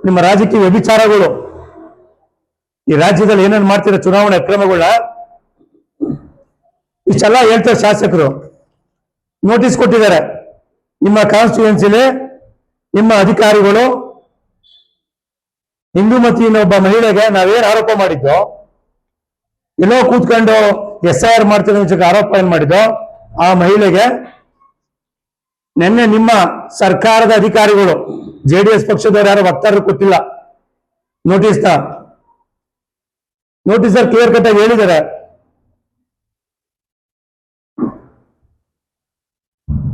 ನಿಮ್ಮ ರಾಜಕೀಯ ವ್ಯಭಿಚಾರಗಳು, ಈ ರಾಜ್ಯದಲ್ಲಿ ಏನೇನು ಮಾಡ್ತಿರೋ ಚುನಾವಣೆ ಅಕ್ರಮಗಳ ಇಷ್ಟೆಲ್ಲ ಹೇಳ್ತಾರೆ ಶಾಸಕರು. ನೋಟಿಸ್ ಕೊಟ್ಟಿದ್ದಾರೆ. ನಿಮ್ಮ ಕಾನ್ಸ್ಟಿಟ್ಯೂನ್ಸಿಲಿ ನಿಮ್ಮ ಅಧಿಕಾರಿಗಳು ಹಿಂದೂಮತಿ ಒಬ್ಬ ಮಹಿಳೆಗೆ ನಾವೇನು ಆರೋಪ ಮಾಡಿದ್ದೋ, ಎಲ್ಲೋ ಕೂತ್ಕೊಂಡು SIR ಮಾಡ್ತಿರೋ ಆರೋಪ ಏನ್ ಮಾಡಿದ್ದೋ ಆ ಮಹಿಳೆಗೆ ನಿನ್ನೆ ನಿಮ್ಮ ಸರ್ಕಾರದ ಅಧಿಕಾರಿಗಳು JDS ಪಕ್ಷದವರು ಯಾರು ವಕ್ತಾರರು ಕೊಟ್ಟಿಲ್ಲ ನೋಟಿಸ್ ಕ್ಲಿಯರ್ ಕಟ್ ಆಗಿ ಹೇಳಿದ್ದಾರೆ.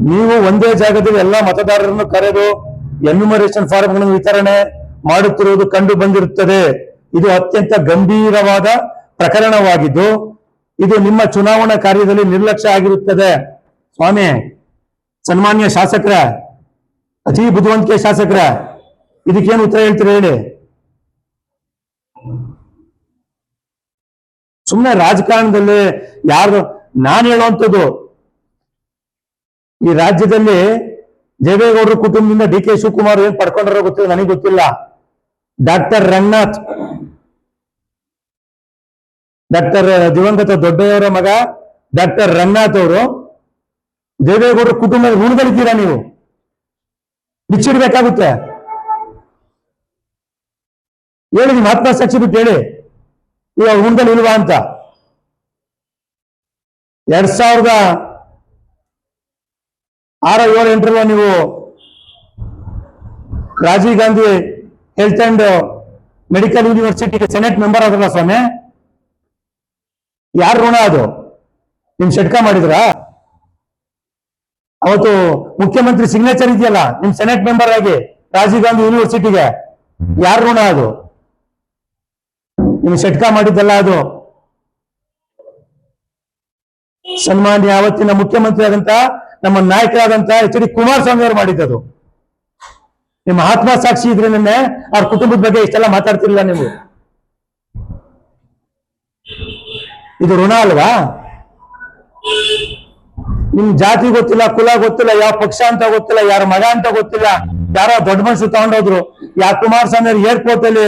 ನೀವು ಒಂದೇ ಜಾಗದಲ್ಲಿ ಎಲ್ಲಾ ಮತದಾರರನ್ನು ಕರೆದು ಎನ್ಯುಮರೇಷನ್ ಫಾರ್ಮ್ಗಳನ್ನು ವಿತರಣೆ ಮಾಡುತ್ತಿರುವುದು ಕಂಡು ಬಂದಿರುತ್ತದೆ. ಇದು ಅತ್ಯಂತ ಗಂಭೀರವಾದ ಪ್ರಕರಣವಾಗಿದ್ದು ಇದು ನಿಮ್ಮ ಚುನಾವಣಾ ಕಾರ್ಯದಲ್ಲಿ ನಿರ್ಲಕ್ಷ್ಯ ಆಗಿರುತ್ತದೆ. ಸ್ವಾಮಿ, ಸನ್ಮಾನ್ಯ ಶಾಸಕರ, ಅತಿ ಬುದ್ಧಿವಂತಿಕೆ ಶಾಸಕರ, ಇದಕ್ಕೇನು ಉತ್ತರ ಹೇಳ್ತೀರಿ ಹೇಳಿ? ಸುಮ್ಮನೆ ರಾಜಕಾರಣದಲ್ಲಿ ಯಾರು, ನಾನು ಹೇಳುವಂಥದ್ದು, ಈ ರಾಜ್ಯದಲ್ಲಿ ದೇವೇಗೌಡರ ಕುಟುಂಬದಿಂದ DK ಶಿವಕುಮಾರ್ ಏನ್ ಪಡ್ಕೊಂಡ್ರೋ ಗೊತ್ತಿಲ್ಲ, ನನಗೆ ಗೊತ್ತಿಲ್ಲ. ಡಾಕ್ಟರ್ ದಿವಂಗತ ದೊಡ್ಡಯವರ ಮಗ ಡಾಕ್ಟರ್ ರಂಗನಾಥ್ ಅವರು ದೇವೇಗೌಡರ ಕುಟುಂಬದ ಋಣದಲ್ಲಿದ್ದೀರಾ? ನೀವು ಬಿಚ್ಚಿಡ್ಬೇಕಾಗುತ್ತೆ. ಹೇಳಿ, ನಿಮ್ಮ ಆತ್ಮಸಾಕ್ಷಿ ಬಿಟ್ಟು ಹೇಳಿ, ಇವಾಗ ಋಣದಲ್ಲಿ ಇಲ್ವಾ ಅಂತ. 2006-07-08 ನೀವು Rajiv Gandhi health and medical ಯೂನಿವರ್ಸಿಟಿಗೆ ಸೆನೆಟ್ ಮೆಂಬರ್ ಆದ್ರಲ್ಲ ಸ್ವಾಮಿ, ಯಾರು ಋಣ ಅದು? ನಿಮ್ ಷಟ್ಕ ಮಾಡಿದ್ರಾ? ಅವತ್ತು ಮುಖ್ಯಮಂತ್ರಿ ಸಿಗ್ನೇಚರ್ ಇದೆಯಲ್ಲ ನಿಮ್ ಸೆನೆಟ್ ಮೆಂಬರ್ ಆಗಿ ರಾಜೀವ್ ಗಾಂಧಿ ಯೂನಿವರ್ಸಿಟಿಗೆ, ಯಾರು ಋಣ ಅದು? ನಿಮ್ ಷಟ್ಕ ಮಾಡಿದ್ದಲ್ಲ ಅದು. ಸನ್ಮಾನ್ಯ ಅವತ್ತಿನ ಮುಖ್ಯಮಂತ್ರಿ ಆದಂತ ನಮ್ಮ ನಾಯಕರಾದಂತ HD ಕುಮಾರಸ್ವಾಮಿ ಅವರು ಮಾಡಿದ್ದದು. ನಿಮ್ಮ ಆತ್ಮಸಾಕ್ಷಿ ಇದ್ರೆ ನಿನ್ನೆ ಅವ್ರ ಕುಟುಂಬದ ಬಗ್ಗೆ ಇಷ್ಟೆಲ್ಲ ಮಾತಾಡ್ತಿರ್ಲಿಲ್ಲ ನೀವು. ಇದು ಋಣ ಅಲ್ವಾ? ನಿಮ್ ಜಾತಿ ಗೊತ್ತಿಲ್ಲ, ಕುಲ ಗೊತ್ತಿಲ್ಲ, ಯಾವ ಪಕ್ಷ ಅಂತ ಗೊತ್ತಿಲ್ಲ, ಯಾರ ಮಗ ಅಂತ ಗೊತ್ತಿಲ್ಲ, ಯಾರೋ ದೊಡ್ಡ ಮನುಷ್ಯರು ತಗೊಂಡೋದ್ರು. ಯಾ ಕುಮಾರಸ್ವಾಮಿ ಏರ್ಪೋರ್ಟ್ ಅಲ್ಲಿ